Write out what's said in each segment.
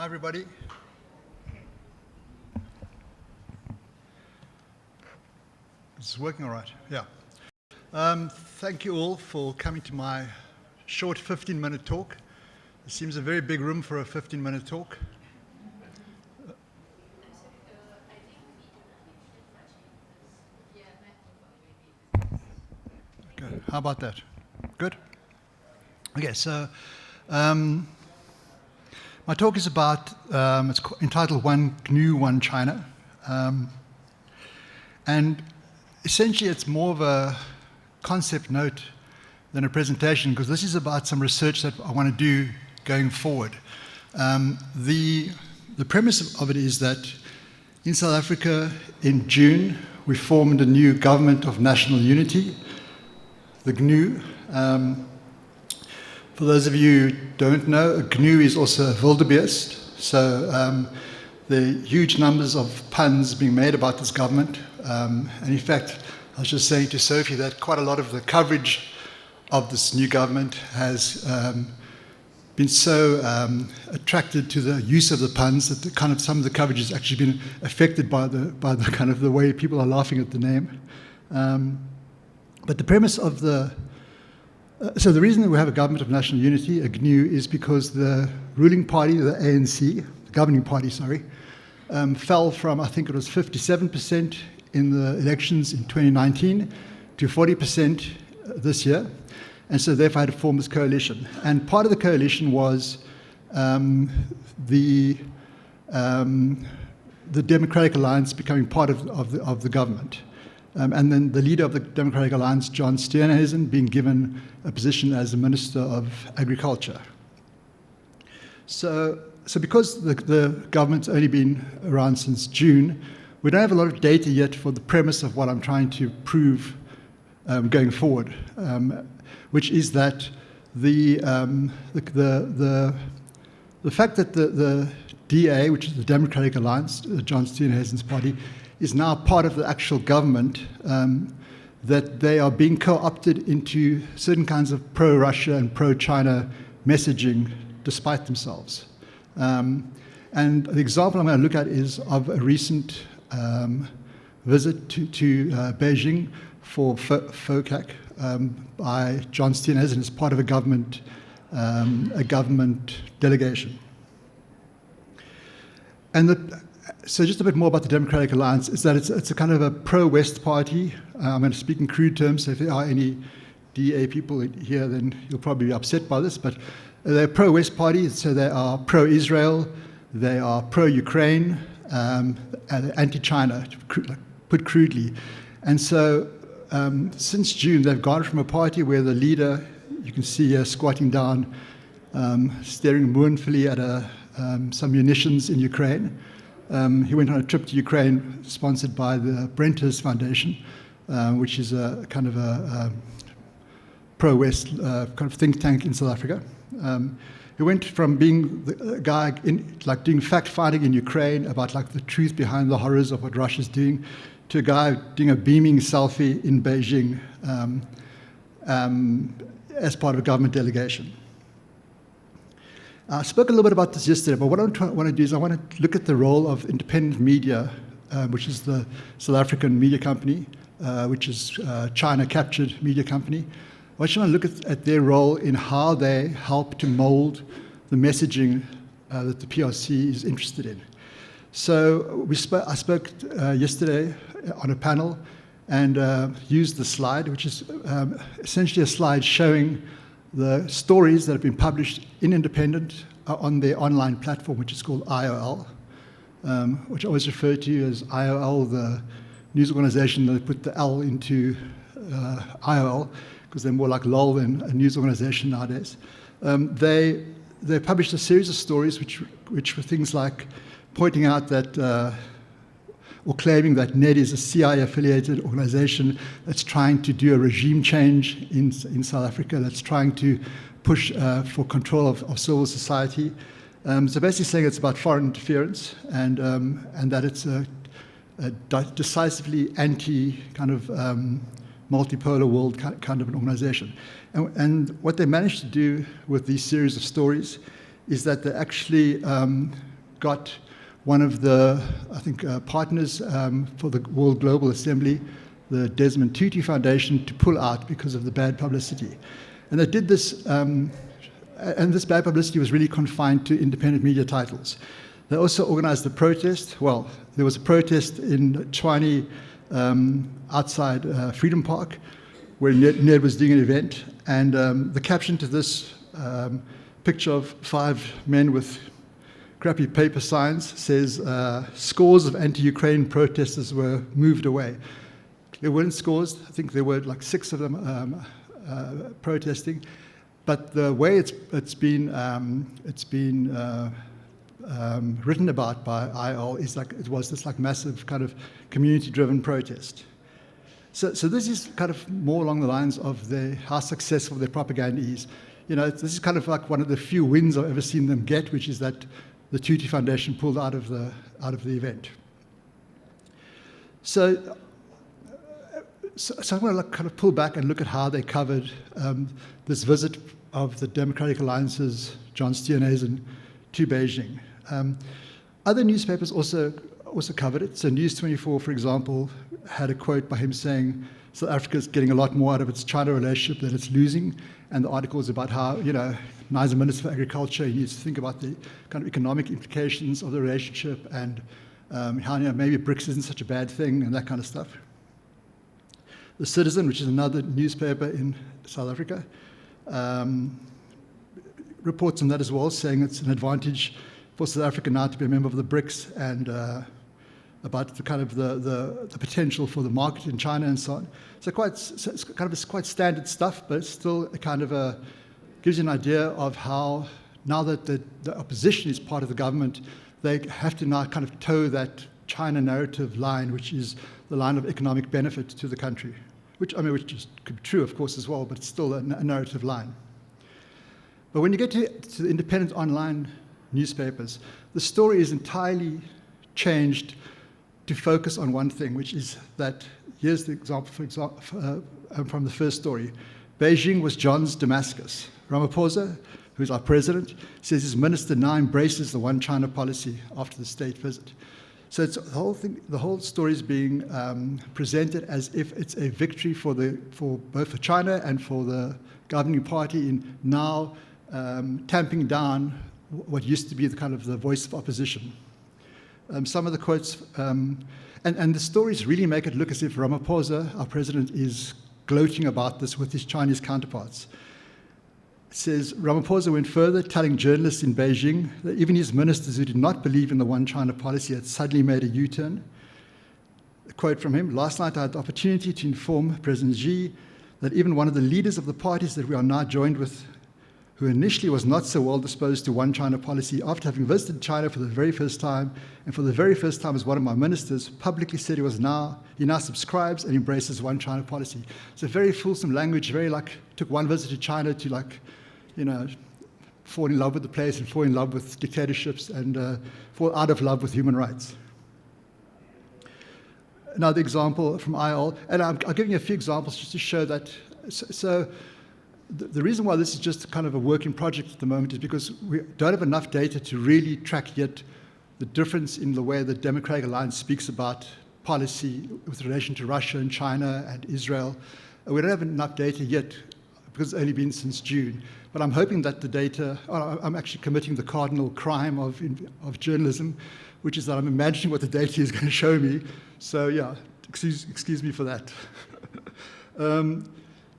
Hi, everybody. It's working all right, yeah. Thank you all for coming to my short 15-minute talk. It seems a very big room for a 15-minute talk. Okay, how about that? Good? Okay, so my talk is about, it's entitled One GNU, One China. And essentially it's more of a concept note than a presentation, because this is about some research that I want to do going forward. The premise of it is that in South Africa in June, we formed a new government of national unity, the GNU. For those of you who don't know, a GNU is also a wildebeest. So there are huge numbers of puns being made about this government. And in fact, I was just saying to Sophie that quite a lot of the coverage of this new government has been so attracted to the use of the puns that some of the coverage has actually been affected by the kind of the way people are laughing at the name. But the premise of so the reason that we have a government of national unity, a GNU, is because the ruling party, the ANC, the governing party, sorry, fell from, I think it was 57% in the elections in 2019 to 40% this year. And so therefore I had to form this coalition. And part of the coalition was the Democratic Alliance becoming part of the government. And then the leader of the Democratic Alliance, John Steenhuisen, being given a position as the Minister of Agriculture. So because the government's only been around since June, we don't have a lot of data yet for the premise of what I'm trying to prove going forward, which is that the fact that the DA, which is the Democratic Alliance, John Steenhuisen's party, is now part of the actual government, that they are being co-opted into certain kinds of pro-Russia and pro-China messaging despite themselves. And the example I'm going to look at is of a recent visit to Beijing for FOCAC by John Steenhuisen as part of a government delegation. And so just a bit more about the Democratic Alliance is that it's a kind of a pro-West party. I'm going to speak in crude terms, so if there are any DA people here, then you'll probably be upset by this, but they're a pro-West party, so they are pro-Israel, they are pro-Ukraine, and anti-China, put crudely. And so since June, they've gone from a party where the leader, you can see here squatting down, staring mournfully at some munitions in Ukraine. He went on a trip to Ukraine sponsored by the Brenters Foundation, which is a kind of a pro-West kind of think tank in South Africa. He went from being the guy doing fact-finding in Ukraine about the truth behind the horrors of what Russia's doing, to a guy doing a beaming selfie in Beijing as part of a government delegation. I spoke a little bit about this yesterday, but what I want to do is I want to look at the role of independent media, which is the South African media company, which is China-captured media company. I just want to look at their role in how they help to mold the messaging that the PRC is interested in. So I spoke yesterday on a panel and used the slide, which is essentially a slide showing the stories that have been published in Independent on their online platform, which is called IOL, which I always refer to as IOL, the news organization that put the L into IOL, because they're more like LOL than a news organization nowadays. They published a series of stories which were things like pointing out that or claiming that NED is a CIA-affiliated organization that's trying to do a regime change in South Africa, that's trying to push for control of civil society. So basically saying it's about foreign interference and that it's a decisively anti kind of multipolar world kind of an organization. And what they managed to do with these series of stories is that they actually got one of the, I think, partners for the World Global Assembly, the Desmond Tutu Foundation, to pull out because of the bad publicity. And they did this, and this bad publicity was really confined to independent media titles. They also organized a protest. Well, there was a protest in China outside Freedom Park, where Ned was doing an event, and the caption to this picture of 5 men with crappy paper signs says, scores of anti-Ukraine protesters were moved away. There weren't scores, I think there were like 6 of them protesting, but the way it's been written about by IL is like it was this like massive kind of community-driven protest. So this is kind of more along the lines of how successful their propaganda is. You know, this is kind of like one of the few wins I've ever seen them get, which is that the Tutu Foundation pulled out of the event. So I'm going to kind of pull back and look at how they covered this visit of the Democratic Alliance's John Steenhuisen to Beijing. Other newspapers also covered it. So News 24, for example, had a quote by him saying South Africa is getting a lot more out of its China relationship than it's losing. And the article is about how, you know, now as a Minister for Agriculture, he needs to think about the kind of economic implications of the relationship and how, you know, maybe BRICS isn't such a bad thing and that kind of stuff. The Citizen, which is another newspaper in South Africa, reports on that as well, saying it's an advantage for South Africa now to be a member of the BRICS and about the kind of the potential for the market in China and so on. So it's quite standard stuff, but it's still a kind of gives you an idea of how now that the opposition is part of the government, they have to now kind of toe that China narrative line, which is the line of economic benefit to the country, which could be true, of course, as well, but it's still a narrative line. But when you get to the independent online newspapers, the story is entirely changed to focus on one thing, which is that, here's the example, from the first story. Beijing was John's Damascus. Ramaphosa, who's our president, says his minister now embraces the one China policy after the state visit. So it's the whole story is being presented as if it's a victory for both for China and for the governing party in now tamping down what used to be the kind of the voice of opposition. Some of the quotes, and the stories really make it look as if Ramaphosa, our president, is gloating about this with his Chinese counterparts. It says, Ramaphosa went further, telling journalists in Beijing that even his ministers who did not believe in the one China policy had suddenly made a U-turn. A quote from him, last night I had the opportunity to inform President Xi that even one of the leaders of the parties that we are now joined with, who initially was not so well disposed to one China policy, after having visited China for the very first time, and for the very first time as one of my ministers, publicly said he now subscribes and embraces one China policy. So very fulsome language, very like, took one visit to China to like, you know, fall in love with the place and fall in love with dictatorships and fall out of love with human rights. Another example from IL, and I'm giving you a few examples just to show that, the reason why this is just kind of a working project at the moment is because we don't have enough data to really track yet the difference in the way the Democratic Alliance speaks about policy with relation to Russia and China and Israel. We don't have enough data yet because it's only been since June. But I'm hoping that the data, I'm actually committing the cardinal crime of journalism, which is that I'm imagining what the data is going to show me. So yeah, excuse me for that.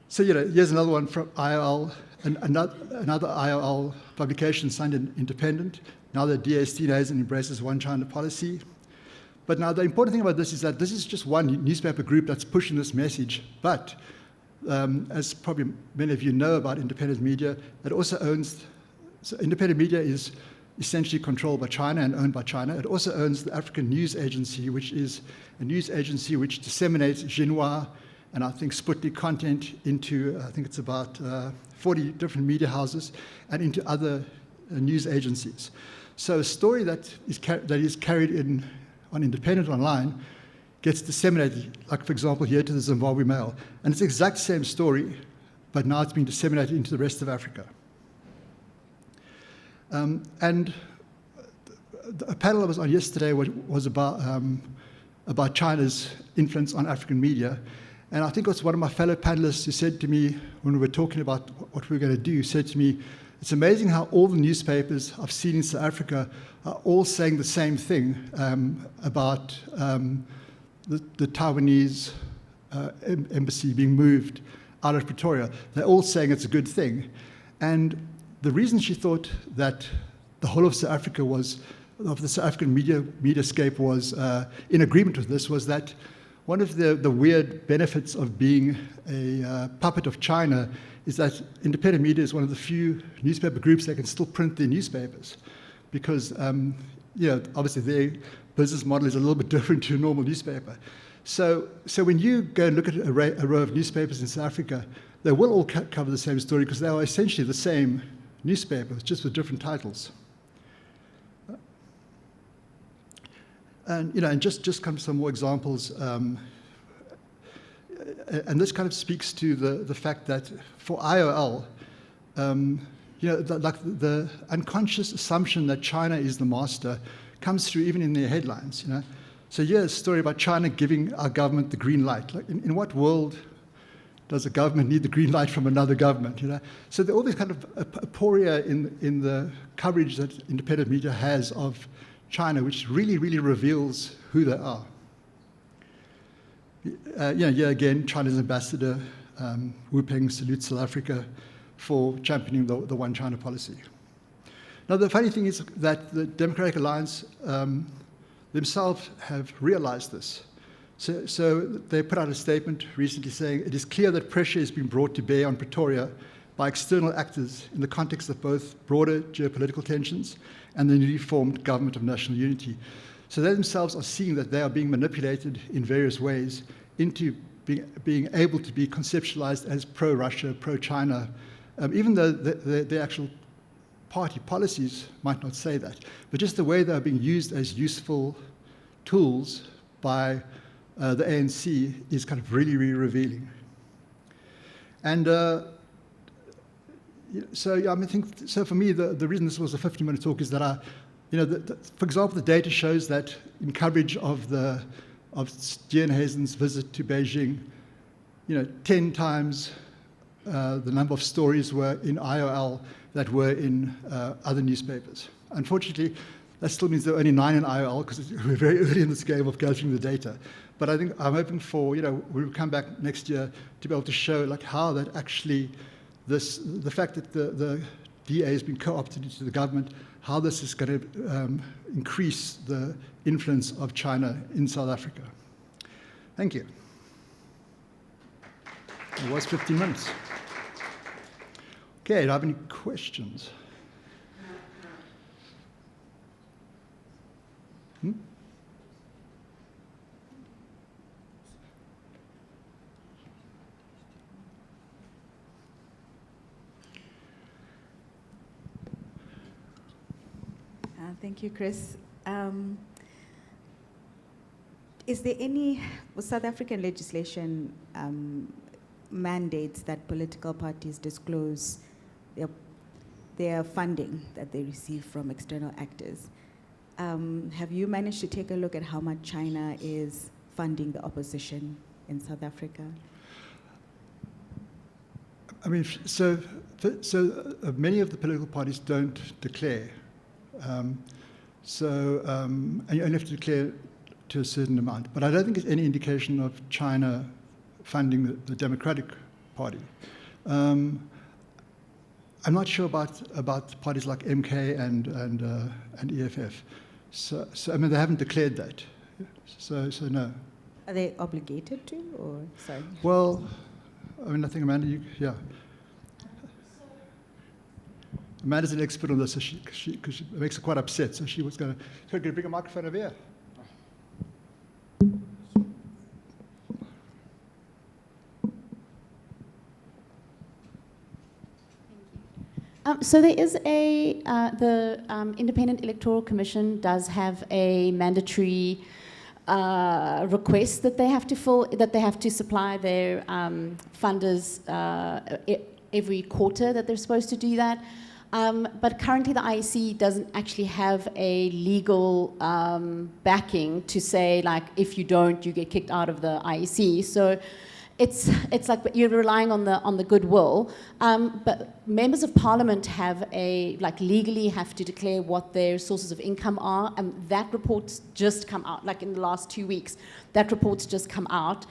So, you know, here's another one from IL, another IL publication signed in Independent. Now the DA Steenhuisen embraces one China policy. But now the important thing about this is that this is just one newspaper group that's pushing this message. But as probably many of you know about independent media, it also owns, so independent media is essentially controlled by China and owned by China. It also owns the African News Agency, which is a news agency which disseminates GNU and I think Sputnik content into, I think it's about 40 different media houses and into other news agencies. So a story that is carried on Independent Online gets disseminated, like for example here to the Zimbabwe Mail. And it's the exact same story, but now it's being disseminated into the rest of Africa. And a panel I was on yesterday was about China's influence on African media. And I think it was one of my fellow panelists who said to me, when we were talking about what we were going to do, said to me, it's amazing how all the newspapers I've seen in South Africa are all saying the same thing about the Taiwanese embassy being moved out of Pretoria. They're all saying it's a good thing. And the reason she thought that the whole of South Africa of the South African mediascape was in agreement with this was that one of the weird benefits of being a puppet of China is that independent media is one of the few newspaper groups that can still print their newspapers, because obviously their business model is a little bit different to a normal newspaper. So when you go and look at a row of newspapers in South Africa, they will all cover the same story because they are essentially the same newspaper, just with different titles. And just kind of some more examples. And this kind of speaks to the fact that for IOL, the unconscious assumption that China is the master comes through even in their headlines. So here's a story about China giving our government the green light. Like, in what world does a government need the green light from another government? So there are all these kind of aporia in the coverage that independent media has of China, which really, really reveals who they are. Again, China's ambassador, Wu Peng, salutes South Africa for championing the One China policy. Now, the funny thing is that the Democratic Alliance themselves have realized this. So they put out a statement recently saying, it is clear that pressure has been brought to bear on Pretoria by external actors in the context of both broader geopolitical tensions and the newly formed government of national unity. So they themselves are seeing that they are being manipulated in various ways into being able to be conceptualized as pro-Russia, pro-China, even though the actual party policies might not say that. But just the way they are being used as useful tools by the ANC is kind of really, really revealing. And so for me, the reason this was a 50-minute talk is that for example, the data shows that in coverage of Dean Hazen's visit to Beijing, 10 times the number of stories were in IOL that were in other newspapers. Unfortunately, that still means there are only 9 in IOL because we're very early in this game of gathering the data. But I think I'm hoping for, we'll come back next year to be able to show like how that actually, the fact that the DA has been co-opted into the government, how this is going to increase the influence of China in South Africa. Thank you. It was 15 minutes. Okay, do I have any questions? Thank you, Chris. Is there any South African legislation mandates that political parties disclose their funding that they receive from external actors? Have you managed to take a look at how much China is funding the opposition in South Africa? I mean, so many of the political parties don't declare. And you only have to declare to a certain amount. But I don't think there's any indication of China funding the Democratic Party. I'm not sure about parties like MK and EFF. So I mean, they haven't declared that. So no. Are they obligated to, or sorry? Well, I mean, I think Amanda, yeah. Amanda's an expert on this, because she makes her quite upset. So she was going to bring a microphone over here. So there is the Independent Electoral Commission does have a mandatory request that they have to supply their funders every quarter that they're supposed to do that. But currently the IEC doesn't actually have a legal backing to say, like, if you don't, you get kicked out of the IEC. So it's like you're relying on the goodwill. But members of parliament legally have to declare what their sources of income are, and that report's just come out, like in the last 2 weeks. That report's just come out,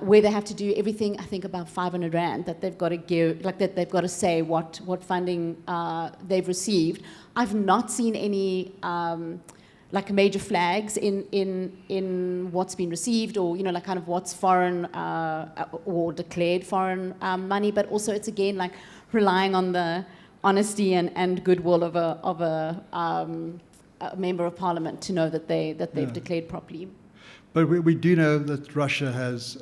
where they have to do everything, I think about 500 Rand that they've got to give, like that they've got to say what funding they've received. I've not seen any like major flags in what's been received, or like kind of what's foreign or declared foreign money. But also it's again like relying on the honesty and goodwill of a member of parliament to know that they've declared properly. But we do know that Russia has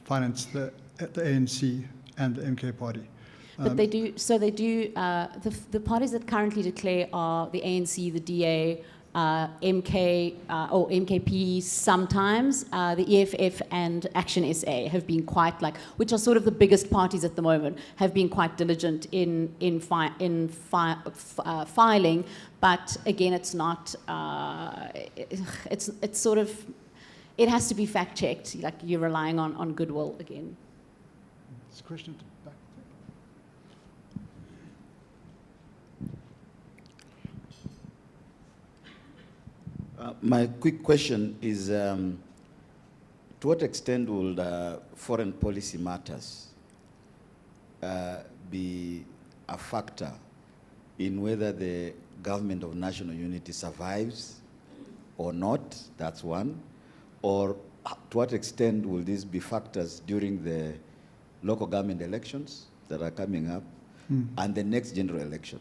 financed the ANC and the MK party. But they do. So they do. The parties that currently declare are the ANC, the DA, MK or MKP sometimes, the EFF and Action SA have been quite which are sort of the biggest parties at the moment, have been quite diligent in filing. But again, it's not. It's sort of. It has to be fact checked. Like you're relying on goodwill again. This question at the back. My quick question is, to what extent will foreign policy matters be a factor in whether the government of national unity survives or not? That's one. Or to what extent will these be factors during the local government elections that are coming up and the next general election?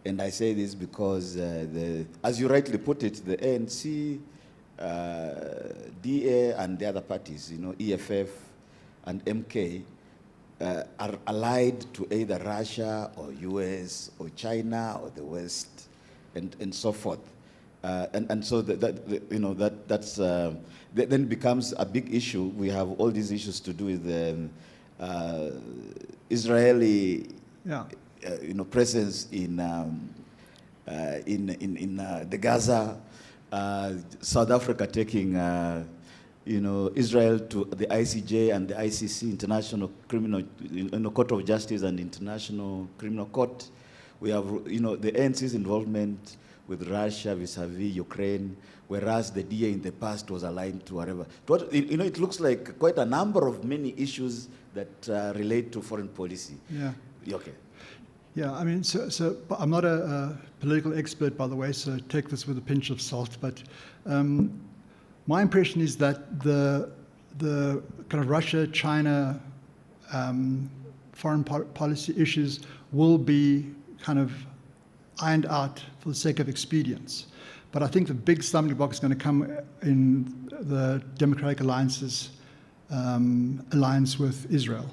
And I say this because, as you rightly put it, the ANC, DA, and the other parties, EFF and MK, are allied to either Russia or US or China or the West, and so forth. And so that's then becomes a big issue. We have all these issues to do with the Israeli. Yeah. Presence in the Gaza, South Africa taking, Israel to the ICJ and the ICC, International Criminal, Court of Justice and International Criminal Court. We have, the ANC's involvement with Russia vis-a-vis Ukraine, whereas the DA in the past was aligned to whatever. It looks like quite a number of many issues that relate to foreign policy. Yeah. Okay. Yeah, I mean, so I'm not a political expert, by the way, so take this with a pinch of salt. But my impression is that the kind of Russia-China foreign policy issues will be kind of ironed out for the sake of expedience. But I think the big stumbling block is going to come in the Democratic Alliance's alliance with Israel.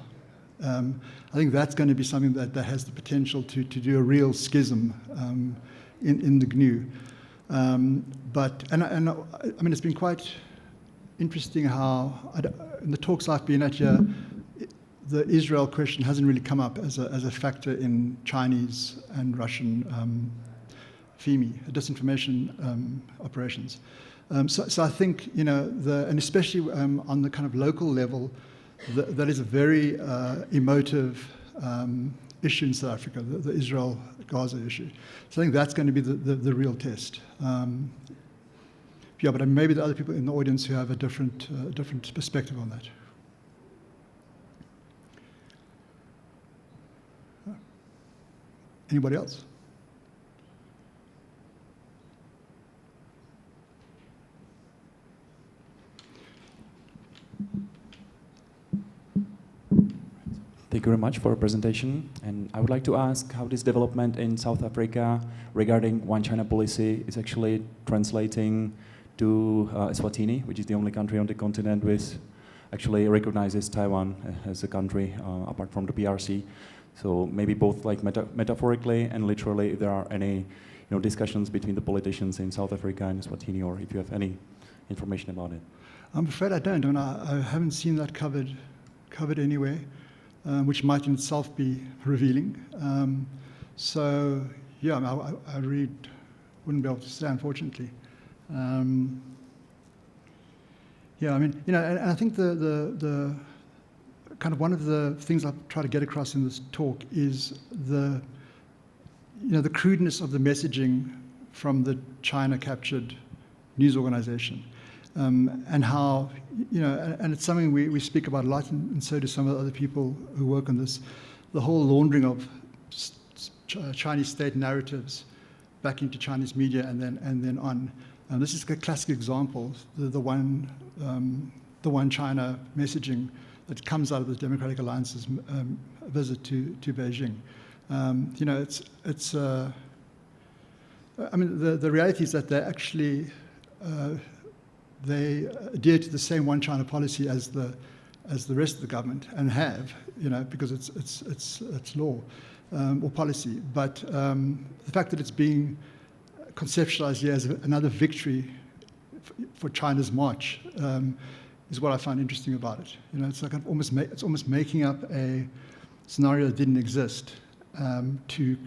I think that's going to be something that has the potential to do a real schism in the GNU. But I mean, it's been quite interesting how, in the talks I've been at here, the Israel question hasn't really come up as a factor in Chinese and Russian FEMI, disinformation operations. So I think, and especially on the kind of local level, that is a very emotive issue in South Africa, the Israel-Gaza issue. So I think that's going to be the real test. Yeah, but maybe there are other people in the audience who have a different perspective on that. Anybody else? Thank you very much for your presentation. And I would like to ask how this development in South Africa regarding one China policy is actually translating to Eswatini, which is the only country on the continent which actually recognizes Taiwan as a country apart from the PRC. So maybe both like metaphorically and literally, if there are any discussions between the politicians in South Africa and Eswatini, or if you have any information about it. I'm afraid I don't, and I haven't seen that covered anywhere. Which might in itself be revealing. So, yeah, I really wouldn't be able to say, unfortunately. Yeah, I mean, and I think the kind of one of the things I try to get across in this talk is the crudeness of the messaging from the China-captured news organization, and how, and it's something we speak about a lot, and so do some of the other people who work on this, the whole laundering of Chinese state narratives back into Chinese media and then on. This is a classic example, the one China messaging that comes out of the Democratic Alliance's visit to Beijing. I mean, the reality is that they actually they adhere to the same one China policy as the rest of the government, and have, because it's law or policy. But the fact that it's being conceptualized here as another victory for China's march is what I find interesting about it. It's like it's almost making up a scenario that didn't exist to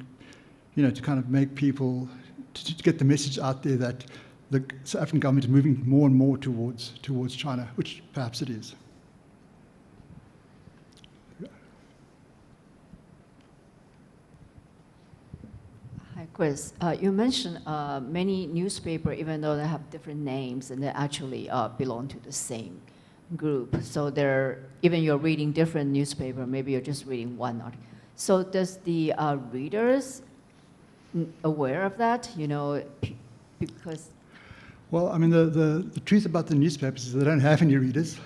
kind of make people, to get the message out there that the South African government is moving more and more towards China, which perhaps it is. Hi, Chris. You mentioned many newspapers, even though they have different names, and they actually belong to the same group. So even you're reading different newspaper, maybe you're just reading one article. So does the readers aware of that? Because. Well, I mean, the truth about the newspapers is they don't have any readers,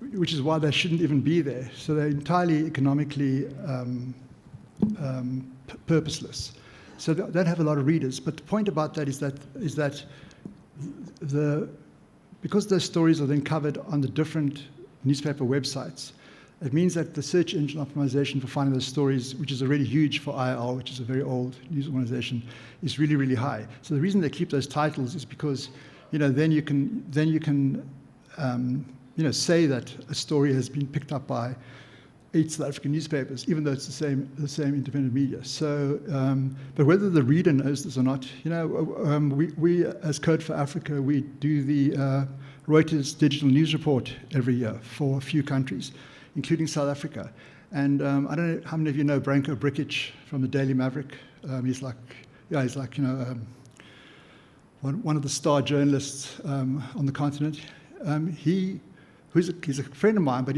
which is why they shouldn't even be there. So they're entirely economically purposeless. So they don't have a lot of readers. But the point about that is that because those stories are then covered on the different newspaper websites, it means that the search engine optimization for finding those stories, which is already huge for IR, which is a very old news organization, is really, really high. So the reason they keep those titles is because, then you can say that a story has been picked up by 8 South African newspapers, even though it's the same independent media. So, but whether the reader knows this or not, we as Code for Africa, we do the Reuters digital news report every year for a few countries, including South Africa. And I don't know how many of you know Branko Brikic from the Daily Maverick. He's like one of the star journalists on the continent. He's a friend of mine, but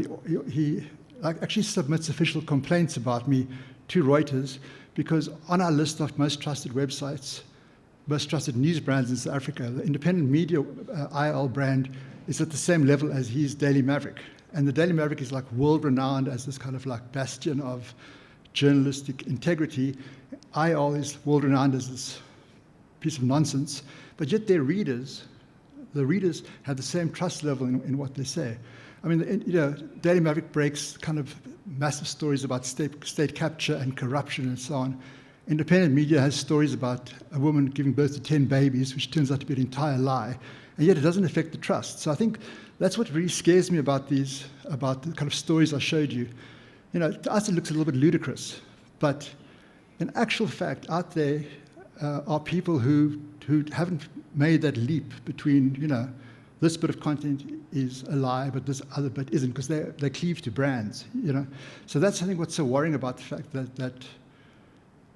he actually submits official complaints about me to Reuters, because on our list of most trusted websites, most trusted news brands in South Africa, the independent media IL brand is at the same level as his Daily Maverick. And the Daily Maverick is like world-renowned as this kind of like bastion of journalistic integrity. IL is world-renowned as this piece of nonsense, but yet the readers have the same trust level in what they say. I mean, Daily Maverick breaks kind of massive stories about state capture and corruption and so on. Independent media has stories about a woman giving birth to 10 babies, which turns out to be an entire lie, and yet it doesn't affect the trust. So I think that's what really scares me about the kind of stories I showed you. To us it looks a little bit ludicrous, but in actual fact, out there are people who haven't made that leap between, this bit of content is a lie, but this other bit isn't, because they cleave to brands, So that's, I think, what's so worrying about the fact that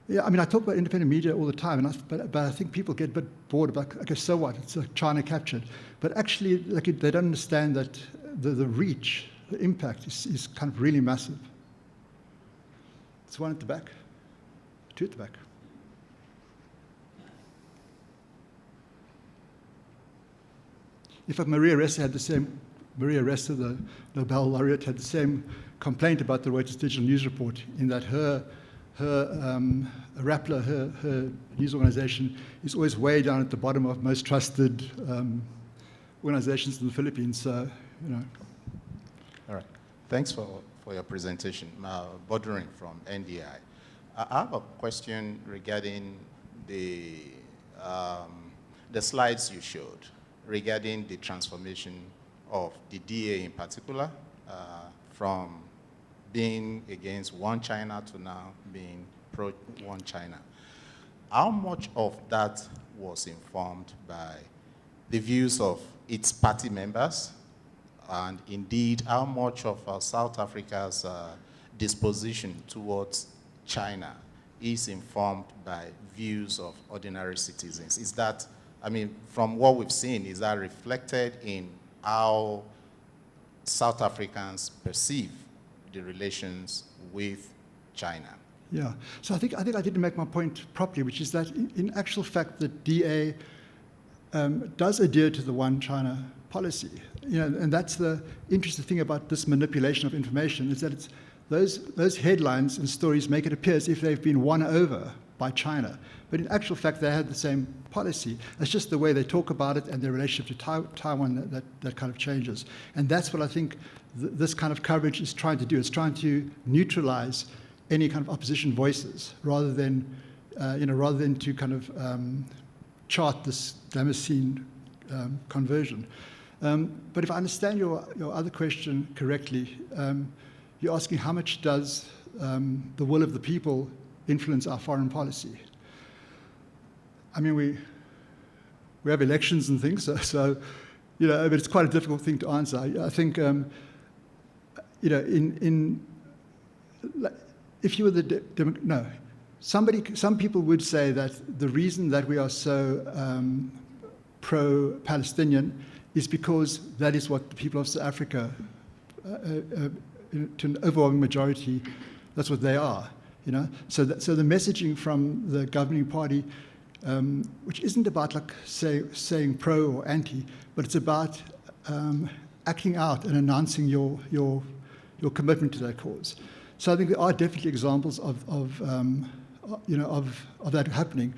yeah, I mean, I talk about independent media all the time, but I think people get a bit bored about, okay, so what? It's China captured. But actually, they don't understand that the reach, the impact is kind of really massive. There's one at the back, 2 at the back. In fact, Maria Ressa, the Nobel laureate, had the same complaint about the Reuters digital news report, in that her Rappler, her news organization, is always way down at the bottom of most trusted organizations in the Philippines. So, All right. Thanks for your presentation. Bordering from NDI. I have a question regarding the slides you showed regarding the transformation of the DA in particular, from being against one China to now being pro-One China. How much of that was informed by the views of its party members? And indeed, how much of South Africa's disposition towards China is informed by views of ordinary citizens? Is that, I mean, from what we've seen, is that reflected in how South Africans perceive the relations with China? Yeah, so I think I didn't make my point properly, which is that in actual fact, the DA does adhere to the One China policy. You know, and that's the interesting thing about this manipulation of information, is that it's those headlines and stories make it appear as if they've been won over by China. But in actual fact, they had the same policy. It's just the way they talk about it and their relationship to Taiwan that kind of changes. And that's what I think this kind of coverage is trying to do. It's trying to neutralize any kind of opposition voices rather than to kind of chart this Damascene conversion. But if I understand your other question correctly, you're asking how much does the will of the people influence our foreign policy? I mean, we have elections and things, so you know, but it's quite a difficult thing to answer. I think you know, if you were some people would say that the reason that we are so pro-Palestinian is because that is what the people of South Africa, to an overwhelming majority, that's what they are. You know, so the messaging from the governing party, which isn't about like saying pro or anti, but it's about acting out and announcing your commitment to that cause. So I think there are definitely examples of that happening.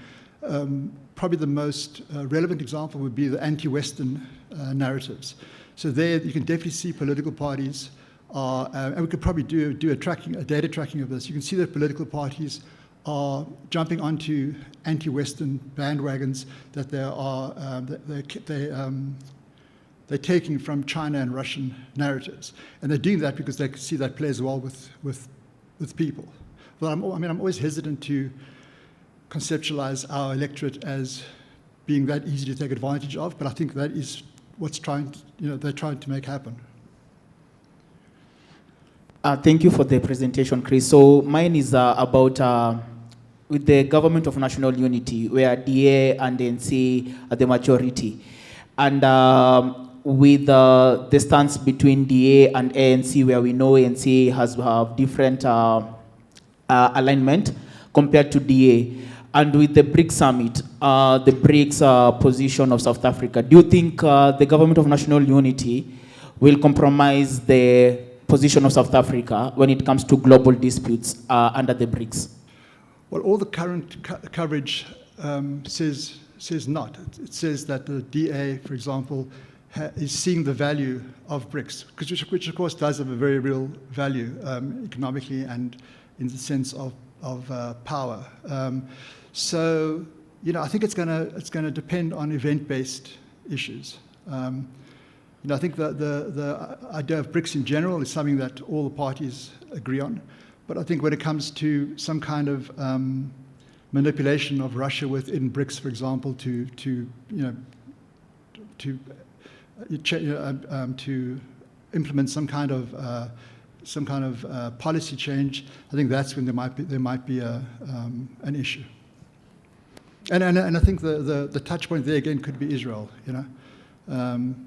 Probably the most relevant example would be the anti-Western narratives. So there you can definitely see political parties are, and we could probably do a data tracking of this. You can see that political parties are jumping onto anti-Western bandwagons that they're taking from China and Russian narratives, and they're doing that because they see that plays well with people. Well, I'm always hesitant to conceptualize our electorate as being that easy to take advantage of, but I think that is what's they're trying to make happen. Thank you for the presentation, Chris. So mine is about with the Government of National Unity, where DA and ANC are the majority, and with the stance between DA and ANC, where we know ANC has different alignment compared to DA. And with the BRICS summit, the BRICS position of South Africa, do you think the Government of National Unity will compromise the position of South Africa when it comes to global disputes under the BRICS? Well, all the current coverage says not. It says that the DA, for example, is seeing the value of BRICS, which of course does have a very real value economically and in the sense of power. So, you know, I think it's going to depend on event-based issues. You know, I think the idea of BRICS in general is something that all the parties agree on. But I think when it comes to some kind of manipulation of Russia within BRICS, for example, to implement some kind of policy change, I think that's when there might be an issue. And I think the touch point there again could be Israel, you know,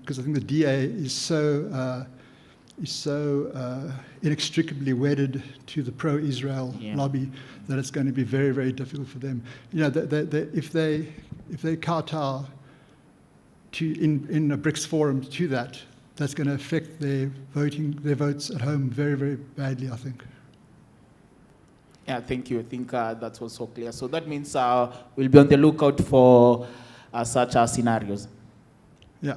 because I think the DA is so inextricably wedded to the pro-Israel lobby that it's going to be very, very difficult for them. You know, if they kowtow in a BRICS forum to that, that's going to affect their votes at home very, very badly, I think. Yeah, thank you. I think that's also clear. So that means we'll be on the lookout for such scenarios. Yeah.